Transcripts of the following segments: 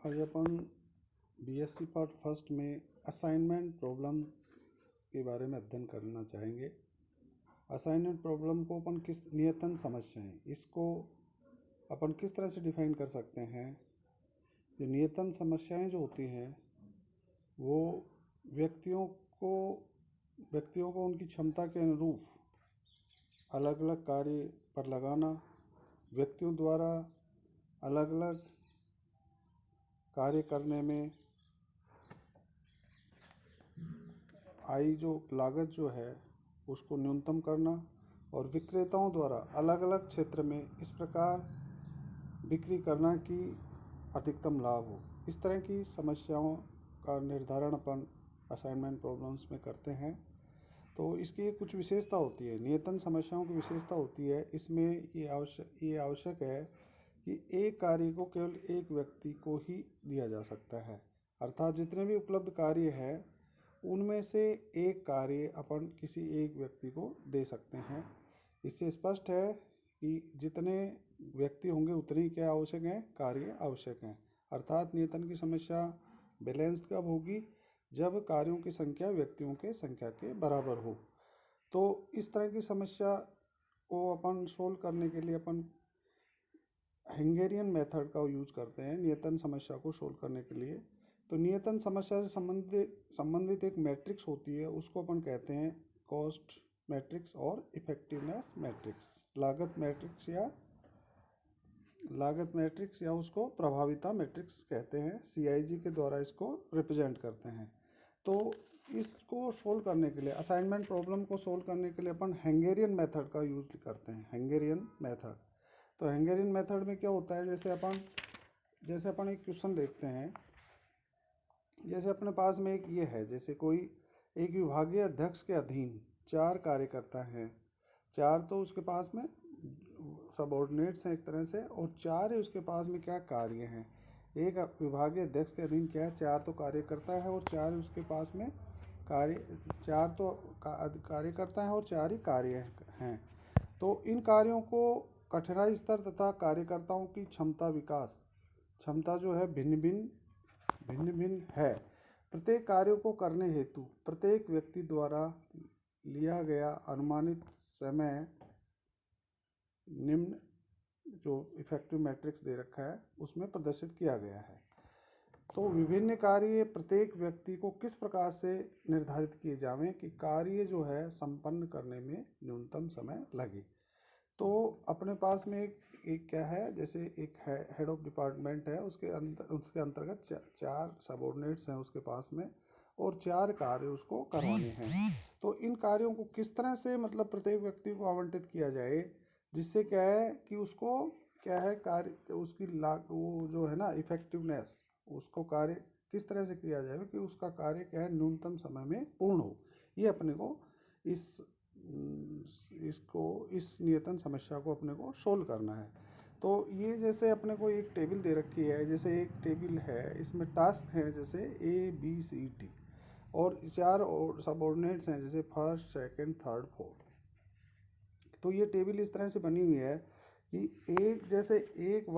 आज अपन BSc part first में assignment problem के बारे में अध्ययन करना चाहेंगे। असाइनमेंट प्रॉब्लम को अपन किस नियतन समस्याएं, इसको अपन किस तरह से डिफाइन कर सकते हैं। जो नियतन समस्याएं जो होती हैं वो व्यक्तियों को उनकी क्षमता के अनुरूप अलग अलग कार्य पर लगाना, व्यक्तियों द्वारा अलग अलग कार्य करने में आई जो लागत जो है उसको न्यूनतम करना, और विक्रेताओं द्वारा अलग अलग क्षेत्र में इस प्रकार बिक्री करना कि अधिकतम लाभ हो। इस तरह की समस्याओं का निर्धारण अपन असाइनमेंट प्रॉब्लम्स में करते हैं। तो इसकी कुछ विशेषता होती है, नियतन समस्याओं की विशेषता होती है। इसमें ये आवश्यक है कि एक कार्य को केवल एक व्यक्ति को ही दिया जा सकता है, अर्थात जितने भी उपलब्ध कार्य हैं उनमें से एक कार्य अपन किसी एक व्यक्ति को दे सकते हैं। इससे स्पष्ट है कि जितने व्यक्ति होंगे उतनी क्या आवश्यक हैं, कार्य आवश्यक हैं। अर्थात नियतन की समस्या बैलेंस्ड कब होगी, जब कार्यों की संख्या व्यक्तियों के संख्या के बराबर हो। तो इस तरह की समस्या को अपन सोल्व करने के लिए अपन हंगेरियन मेथड का यूज करते हैं नियतन समस्या को सोल्व करने के लिए। तो नियतन समस्या से संबंधित एक मैट्रिक्स होती है, उसको अपन कहते हैं कॉस्ट मैट्रिक्स और इफेक्टिवनेस मैट्रिक्स, लागत मैट्रिक्स या उसको प्रभाविता मैट्रिक्स कहते हैं। CIG के द्वारा इसको रिप्रेजेंट करते हैं। तो इसको सोल्व करने के लिए, असाइनमेंट प्रॉब्लम को सोल्व करने के लिए अपन हंगेरियन मेथड का यूज करते हैं, हंगेरियन मेथड। तो हंगेरियन मेथड में क्या होता है, जैसे अपन एक क्वेश्चन देखते हैं। जैसे अपने पास में एक ये है, जैसे कोई एक विभागीय अध्यक्ष के अधीन 4 कार्यकर्ता हैं। 4 तो उसके पास में सबऑर्डिनेट्स हैं एक तरह से, और 4 ही उसके पास में क्या कार्य हैं। एक विभागीय अध्यक्ष के अधीन क्या है, 4 तो कार्यकर्ता है और 4 उसके पास में 4 तो कार्यकर्ता हैं और 4 ही कार्य हैं। तो इन कार्यों को कठिनाई स्तर तथा कार्यकर्ताओं की क्षमता जो है भिन्न भिन्न है। प्रत्येक कार्यों को करने हेतु प्रत्येक व्यक्ति द्वारा लिया गया अनुमानित समय निम्न जो इफेक्टिव मैट्रिक्स दे रखा है उसमें प्रदर्शित किया गया है। तो विभिन्न कार्य प्रत्येक व्यक्ति को किस प्रकार से निर्धारित किए जावें कि कार्य जो है संपन्न करने में न्यूनतम समय लगे। तो अपने पास में एक क्या है, जैसे एक हेड ऑफ डिपार्टमेंट है, उसके अंतर्गत 4 सबऑर्डिनेट्स हैं उसके पास में, और 4 कार्य उसको करवाने हैं। तो इन कार्यों को किस तरह से मतलब प्रत्येक व्यक्ति को आवंटित किया जाए, जिससे क्या है कि उसको क्या है कार्य उसकी वो जो है ना इफेक्टिवनेस, उसको कार्य किस तरह से किया जाए कि उसका कार्य क्या है न्यूनतम समय में पूर्ण हो। ये अपने को इस नियतन समस्या को अपने को सोल्व करना है। तो ये जैसे अपने को एक टेबल दे रखी है, जैसे एक टेबल है, इसमें टास्क हैं जैसे ABCD, और 4 और सबऑर्डिनेट्स हैं जैसे फर्स्ट, सेकंड, थर्ड, फोर्थ। तो ये टेबल इस तरह से बनी हुई है कि एक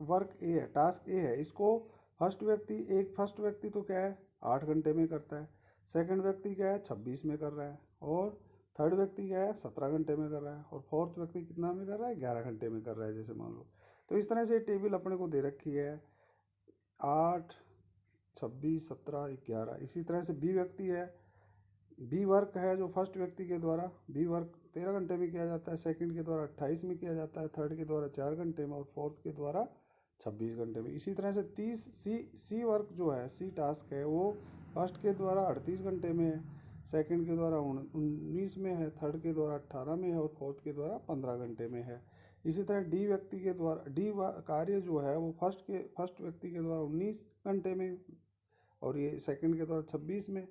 वर्क ए है, टास्क ए है, इसको फर्स्ट व्यक्ति तो क्या है 8 घंटे में करता है, सेकंड व्यक्ति क्या है 26 में कर रहा है, और थर्ड व्यक्ति क्या है 17 घंटे में कर रहा है, और फोर्थ व्यक्ति कितना में कर रहा है 11 घंटे में कर रहा है, जैसे मान लो। तो इस तरह से टेबल अपने को दे रखी है 8, 26, 17, 11। इसी तरह से बी व्यक्ति है, बी वर्क है जो फर्स्ट व्यक्ति के द्वारा बी वर्क 13 घंटे में किया जाता है, सेकंड के द्वारा 28 में किया जाता है, थर्ड के द्वारा 4 घंटे में, और फोर्थ के द्वारा 26 घंटे में। इसी तरह से 30 सी वर्क जो है, सी टास्क है, वो फर्स्ट के द्वारा 38 घंटे में है, सेकंड के द्वारा 19 में है, थर्ड के द्वारा 18 में है, और फोर्थ के द्वारा 15 घंटे में है। इसी तरह डी व्यक्ति के द्वारा कार्य जो है वो फर्स्ट व्यक्ति के द्वारा 19 घंटे में, और ये सेकंड के द्वारा 26 में,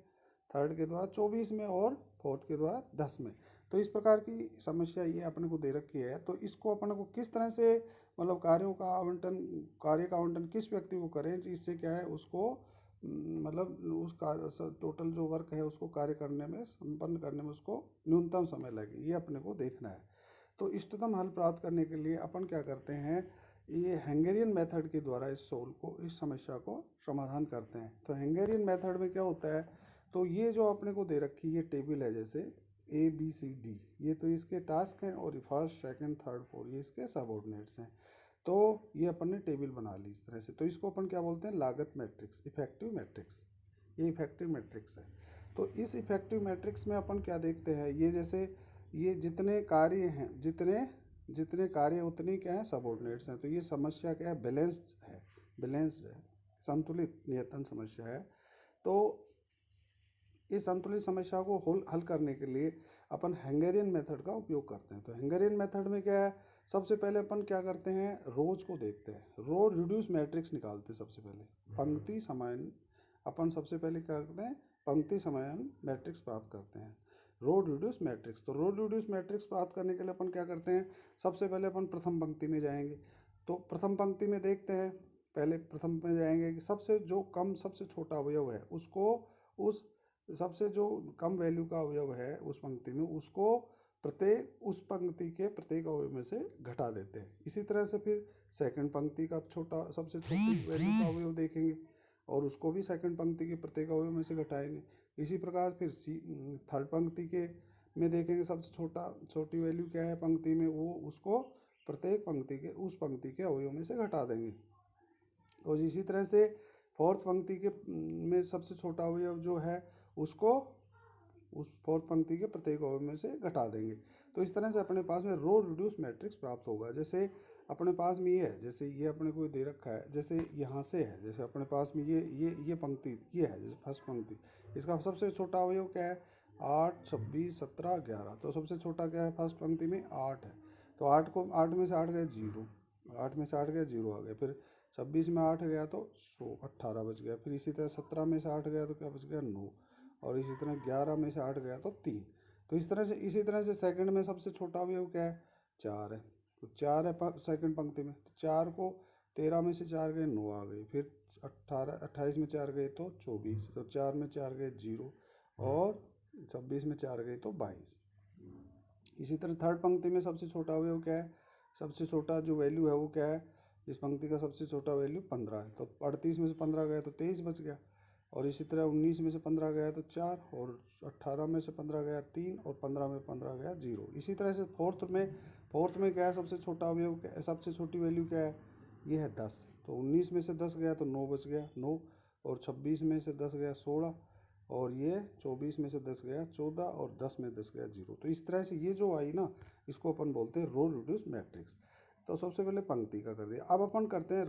थर्ड के द्वारा 24 में, और फोर्थ के द्वारा 10 में। तो इस प्रकार की समस्या ये अपने को दे रखी है। तो इसको अपने को किस तरह से मतलब कार्य का आवंटन किस व्यक्ति को करें जिससे क्या है उसको मतलब उसका टोटल जो वर्क है उसको संपन्न करने में उसको न्यूनतम समय लगे, ये अपने को देखना है। तो इष्टतम हल प्राप्त करने के लिए अपन क्या करते हैं ये हंगेरियन मेथड के द्वारा इस इस समस्या को समाधान करते हैं। तो हंगेरियन मेथड में क्या होता है, तो ये जो अपने को दे रखी ये टेबल है, जैसे ABCD, ये तो इसके टास्क हैं, और फर्स्ट सेकंड थर्ड फोर्थ ये इसके सबऑर्डिनेट्स हैं। तो ये अपन ने टेबल बना ली इस तरह से। तो इसको अपन क्या बोलते हैं, लागत मैट्रिक्स, इफेक्टिव मैट्रिक्स। ये इफेक्टिव मैट्रिक्स है। तो इस इफेक्टिव मैट्रिक्स में अपन क्या देखते हैं, ये जैसे ये जितने कार्य हैं, जितने जितने कार्य उतने क्या हैं, सबऑर्डिनेट्स हैं। तो ये समस्या क्या है, बैलेंस्ड है, संतुलित नियतन समस्या है। तो इस संतुलित समस्या को हल करने के लिए अपन हंगेरियन मेथड का उपयोग करते हैं। तो हंगेरियन मेथड में क्या है, सबसे पहले अपन क्या करते हैं, रोज को देखते हैं, रो रिड्यूस मैट्रिक्स निकालते हैं सबसे पहले, पंक्ति समायन। अपन सबसे पहले क्या करते हैं, पंक्ति समायन मैट्रिक्स प्राप्त करते हैं, रो रिड्यूस मैट्रिक्स। तो रो रिड्यूस मैट्रिक्स प्राप्त करने के लिए अपन क्या करते हैं, सबसे पहले अपन प्रथम पंक्ति में जाएंगे। तो प्रथम पंक्ति में देखते हैं, पहले प्रथम में जाएंगे कि सबसे जो कम सबसे छोटा अवयव है उसको, उस सबसे जो कम वैल्यू का अवयव है उस पंक्ति में, उसको प्रत्येक उस पंक्ति के प्रत्येक अवयव में से घटा देते हैं। इसी तरह से फिर सेकंड पंक्ति का सबसे छोटी वैल्यू का अवयव देखेंगे और उसको भी सेकंड पंक्ति के प्रत्येक अवयव में से घटाएंगे। इसी प्रकार फिर थर्ड पंक्ति के में देखेंगे सबसे छोटी वैल्यू क्या है पंक्ति में, वो उसको प्रत्येक पंक्ति के उस पंक्ति के अवयव में से घटा देंगे। और इसी तरह से फोर्थ पंक्ति के में सबसे छोटा अवयव जो है उसको उस फोर्थ पंक्ति के प्रत्येक अवयव में से घटा देंगे। तो इस तरह से अपने पास में रो रिड्यूस मैट्रिक्स प्राप्त होगा। जैसे अपने पास में ये है, जैसे ये अपने को दे रखा है, जैसे यहाँ से है, जैसे अपने पास में ये पंक्ति ये है, जैसे फर्स्ट पंक्ति, इसका सबसे छोटा अवयव क्या है, 8, 26, 17, 11। तो सबसे छोटा क्या है फर्स्ट पंक्ति में, 8 है। तो 8 में से 8 गया 0, 8 में से 8 गया 0 आ गया। फिर 26 में 8 गया तो 18 बच गया। फिर इसी तरह 17 में से 8 गया तो क्या बच गया, 9। और इसी तरह 11 में से 8 गया तो 3। तो इसी तरह से सेकंड में सबसे छोटा अवयव क्या है, 4 है। तो 4 है सेकंड पंक्ति में, तो 4 को 13 में से 4 गए 9 आ गए। फिर 28 में 4 गए तो 24। तो 4 में 4 गए 0, और 26 में 4 गए तो 22। इसी तरह थर्ड पंक्ति में सबसे छोटा अवयव क्या है, सबसे छोटा जो वैल्यू है वो क्या है, इस पंक्ति का सबसे छोटा वैल्यू 15 है। तो 38 में से 15 गया तो 23 बच गया। और इसी तरह 19 में से 15 गया तो 4, और 18 में से 15 गया 3, और 15 में 15 गया 0। इसी तरह से फोर्थ में क्या है, सबसे छोटा अवयव क्या है, सबसे छोटी वैल्यू क्या है, ये है 10। तो 19 में से 10 गया तो 9 बच गया 9, और 26 में से 10 गया 16, और ये 24 में से 10 गया 14, और 10 में 10 गया 0। तो इस तरह से ये जो आई ना, इसको अपन बोलते हैं रो रिड्यूस मैट्रिक्स। तो सबसे पहले पंक्ति का कर दिया। अब अपन करते हैं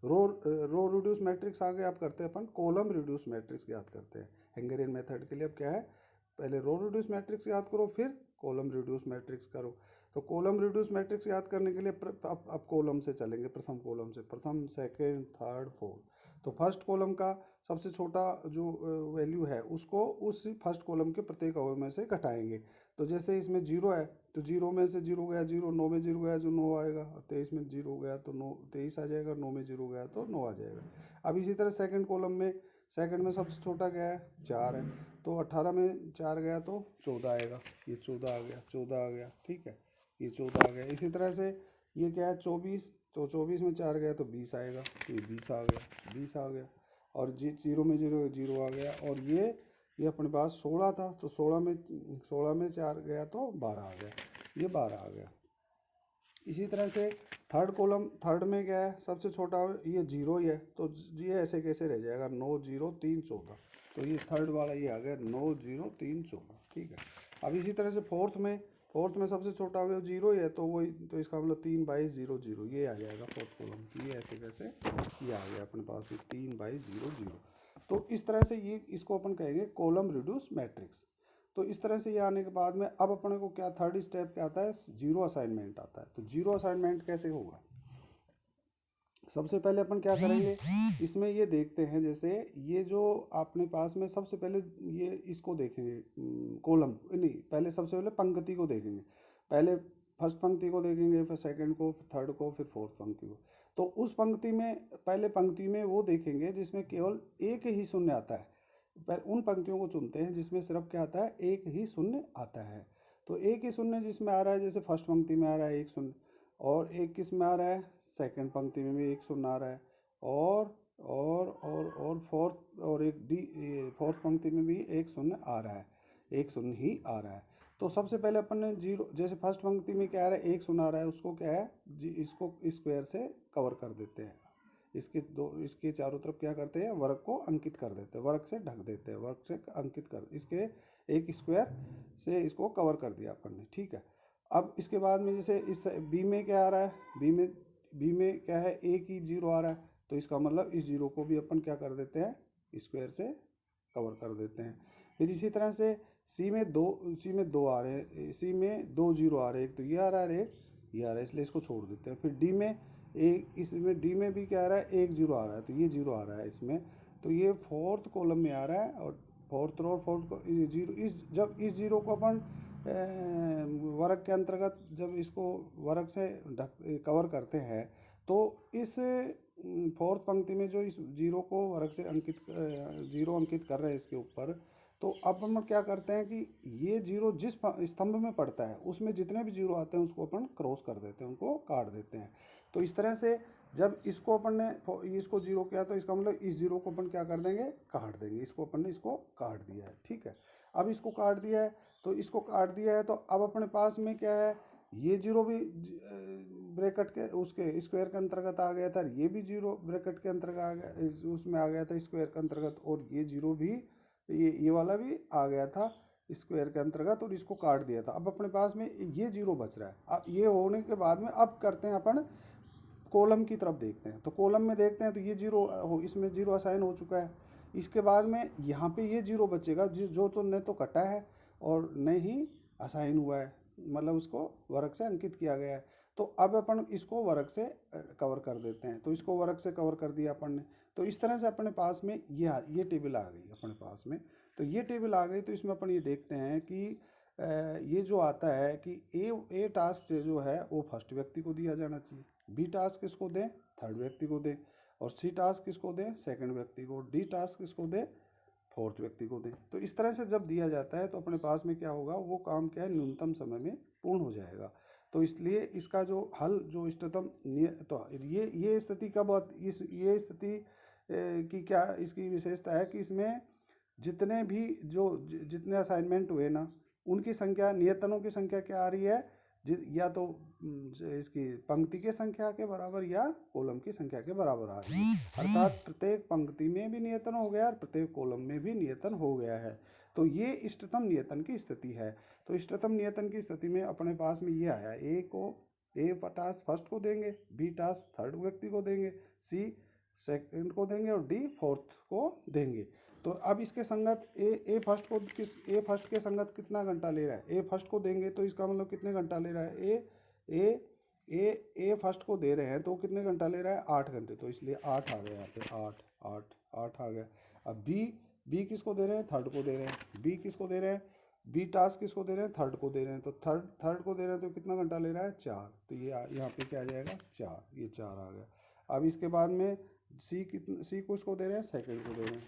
रो रिड्यूस मैट्रिक्स आगे आप करते हैं अपन कॉलम रिड्यूस मैट्रिक्स याद करते हैं। हंगेरियन मेथड के लिए अब क्या है, पहले रो रिड्यूस मैट्रिक्स याद करो, फिर कॉलम रिड्यूस मैट्रिक्स करो। तो कॉलम रिड्यूस मैट्रिक्स याद करने के लिए अब कॉलम से चलेंगे, प्रथम कॉलम से, प्रथम सेकंड थर्ड फोर्थ। तो फर्स्ट कॉलम का सबसे छोटा जो वैल्यू है उसको उस फर्स्ट कॉलम के प्रत्येक अवयव में से घटाएंगे। तो जैसे इसमें 0 है तो 0 में से 0 गया 0, 9 में 0 गया जो 9 आएगा, और 23 में 0 गया तो 9 23 आ जाएगा, 9 में 0 गया तो 9 आ जाएगा। अब इसी तरह सेकंड कॉलम में, सेकंड में सबसे छोटा क्या है, 4 है। तो 18 में 4 गया तो 14 आएगा, ये 14 आ गया, 14 आ गया, ठीक है, ये 14 आ गया। इसी तरह से ये क्या है 24, तो 24 में 4 गया तो 20 आएगा, तो ये 20 आ गया, 20 आ गया। और 0 में 0 आ गया। और ये अपने पास 16 था, तो 16 में 4 गया तो 12 आ गया, ये 12 आ गया। इसी तरह से थर्ड में क्या है, सबसे छोटा ये 0 ही है, तो ये ऐसे कैसे रह जाएगा, 9, 0, 3, 14। तो ये थर्ड वाला ये आ गया 9, 0, 3, 14, ठीक है। अब इसी तरह से फोर्थ में सबसे छोटा अवयव 0 ही है, तो वही, तो इसका मतलब 3, 22, 0, 0 ये आ जाएगा फोर्थ कॉलम। ये ऐसे कैसे ये आ गया अपने पास में 3, 22, 0, 0। तो इस तरह से ये इसको अपन कहेंगे कॉलम रिड्यूस मैट्रिक्स। तो इस तरह से ये आने के बाद में अब अपने को क्या थर्ड स्टेप क्या आता है, जीरो असाइनमेंट आता है। तो जीरो असाइनमेंट कैसे होगा, सबसे पहले अपन क्या करेंगे, इसमें ये देखते हैं, जैसे ये जो अपने पास में सबसे पहले ये इसको देखेंगे, कॉलम नहीं, पहले सबसे पहले पंक्ति को देखेंगे। पहले फर्स्ट पंक्ति को देखेंगे, फिर सेकंड को, फिर थर्ड को, फिर फोर्थ पंक्ति को। तो उस पंक्ति में, पहले पंक्ति में वो देखेंगे जिसमें केवल एक ही शून्य आता है। उन पंक्तियों को चुनते हैं जिसमें सिर्फ क्या आता है, एक ही शून्य आता है। तो एक ही शून्य जिसमें आ रहा है, जैसे फर्स्ट पंक्ति में आ रहा है एक शून्य, और एक किस में आ रहा है, सेकंड पंक्ति में भी एक शून्य आ रहा है, और फोर्थ और एक डी फोर्थ पंक्ति में भी एक शून्य आ रहा है, एक शून्य ही आ रहा है। तो सबसे पहले अपन ने जीरो, जैसे फर्स्ट पंक्ति में क्या आ रहा है, एक शून्य आ रहा है, उसको क्या है इसको स्क्वायर से कवर कर देते हैं, इसके चारों तरफ क्या करते हैं, वर्ग को अंकित कर देते हैं, वर्ग से ढक देते हैं, वर्ग से अंकित कर, इसके एक स्क्वायर से इसको कवर कर दिया अपन ने, ठीक है। अब इसके बाद में जैसे इस बी में क्या आ रहा है, बी में क्या है, एक ही जीरो आ रहा है, तो इसका मतलब इस जीरो को भी अपन क्या कर देते हैं, स्क्वायर से कवर कर देते हैं। फिर इसी तरह से सी में दो आ रहे हैं, सी में दो जीरो आ रहे हैं, एक तो ये आ रहा है, एक ये आ रहा है, इसलिए इसको छोड़ देते हैं। फिर डी में इसमें डी में भी क्या आ रहा है, एक जीरो आ रहा है, तो ये जीरो आ रहा है इसमें, तो ये फोर्थ कॉलम में आ रहा है, और फोर्थ रो फोर्थ जीरो, जब इस जीरो को अपन वर्ग के अंतर्गत जब इसको वर्ग से कवर करते हैं, तो इस फोर्थ पंक्ति में जो इस जीरो को वर्ग से जीरो अंकित कर रहे हैं इसके ऊपर, तो अब हम क्या करते हैं कि ये जीरो जिस स्तंभ में पड़ता है उसमें जितने भी जीरो आते हैं उसको अपन क्रॉस कर देते हैं, उनको काट देते हैं। तो इस तरह से जब इसको अपन ने इसको जीरो किया, तो इसका मतलब इस जीरो को अपन क्या कर देंगे, काट देंगे, इसको अपन ने इसको काट दिया है, ठीक है। अब इसको काट दिया है, तो इसको काट दिया है, तो अब अपने पास में क्या है, ये जीरो भी ब्रैकेट के उसके स्क्वायर के अंतर्गत आ गया था, ये भी जीरो ब्रैकेट के अंतर्गत आ गया, उसमें आ गया था स्क्वायर के अंतर्गत, और ये जीरो भी ये वाला भी आ गया था स्क्वायर के अंतर्गत, और इसको काट दिया था। अब अपने पास में ये जीरो बच रहा है। अब ये होने के बाद में अब करते हैं अपन कॉलम की तरफ देखते हैं, तो कॉलम में देखते हैं, तो ये जीरो इसमें जीरो असाइन हो चुका है। इसके बाद में यहाँ पे ये जीरो बचेगा जो तो न तो कटा है और न ही असाइन हुआ है, मतलब उसको वर्ग से अंकित किया गया है। तो अब अपन इसको वर्ग से कवर कर देते हैं, तो इसको वर्ग से कवर कर दिया अपन ने। तो इस तरह से अपने पास में ये टेबल आ गई अपने पास में। तो ये टेबल आ गई, तो इसमें अपन ये देखते हैं कि ये जो आता है कि ए टास्क जो है वो फर्स्ट व्यक्ति को दिया जाना चाहिए, बी टास्क किसको दें, थर्ड व्यक्ति को दें, और सी टास्क किसको दें, सेकंड व्यक्ति को, डी टास्क किसको दें, फोर्थ व्यक्ति को दें। तो इस तरह से जब दिया जाता है तो अपने पास में क्या होगा, वो काम क्या है, न्यूनतम समय में पूर्ण हो जाएगा। तो इसलिए इसका जो हल जो इष्टतम तो ये स्थिति कब ये स्थिति की क्या इसकी विशेषता है कि इसमें जितने भी जितने असाइनमेंट हुए ना, उनकी संख्या, नियतनों की संख्या क्या आ रही है, या तो इसकी पंक्ति की संख्या के बराबर या कॉलम की संख्या के बराबर आ रही है। अर्थात प्रत्येक पंक्ति में भी नियतन हो गया और प्रत्येक कॉलम में भी नियतन हो गया है। तो ये इष्टतम नियतन की स्थिति है। तो इष्टतम नियतन की स्थिति में अपने पास में ये आया, ए टास्क फर्स्ट को देंगे, बी टास्क थर्ड व्यक्ति को देंगे, सी सेकंड को देंगे, और डी फोर्थ को देंगे। तो अब इसके संगत ए फर्स्ट के संगत कितना घंटा ले रहा है, ए फर्स्ट को देंगे तो इसका मतलब कितने घंटा ले रहा है, ए फर्स्ट को दे रहे हैं तो कितने घंटा ले रहा है, 8 घंटे, तो इसलिए 8 आ गया यहाँ पे, 8 आ गया। अब बी किसको दे रहे हैं, थर्ड को दे रहे हैं, बी किसको दे रहे हैं, बी टास्क किसको दे रहे हैं, थर्ड को दे रहे हैं, तो थर्ड को दे रहे हैं तो कितना घंटा ले रहा है, 4, तो ये यहाँ पे क्या आ जाएगा, 4, ये 4 आ गया। अब इसके बाद में सी को इसको दे रहे हैं, सेकंड को दे रहे हैं,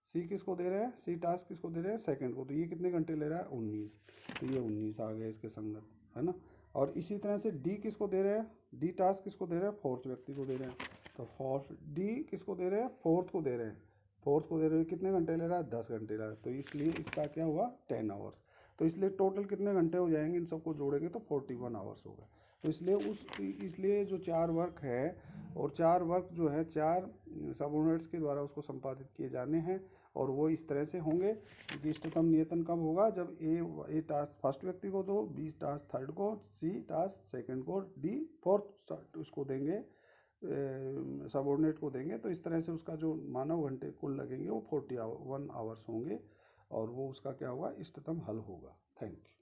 सी किसको दे रहे हैं, सी टास्क किसको दे रहे हैं, सेकंड को, तो ये कितने घंटे ले रहा है, 19, तो ये 19 आ गया इसके संगत, है ना। और इसी तरह से डी किसको दे रहे हैं, डी टास्क किसको दे रहे हैं, फोर्थ व्यक्ति को दे रहे हैं, तो डी किसको दे रहे हैं, फोर्थ को दे रहे हैं, कितने घंटे ले रहा है, 10 घंटे ले रहा है, तो इसलिए इसका क्या हुआ, 10 आवर्स। तो इसलिए टोटल कितने घंटे हो जाएंगे, इन सबको जोड़ेंगे तो 41 आवर्स होगा। तो इसलिए जो 4 वर्क है, और 4 वर्क जो है 4 सबऑर्डिनेट्स के द्वारा उसको संपादित किए जाने हैं, और वो इस तरह से होंगे कि इष्टतम नियतन कब होगा, जब ए टास्क फर्स्ट व्यक्ति को दो, बी टास्क थर्ड को, सी टास्क सेकंड को, डी फोर्थ उसको देंगे, सबऑर्डिनेट को देंगे। तो इस तरह से उसका जो मानव घंटे कुल लगेंगे वो 41 आवर्स होंगे, और वो उसका क्या होगा, इष्टतम हल होगा। Thank you.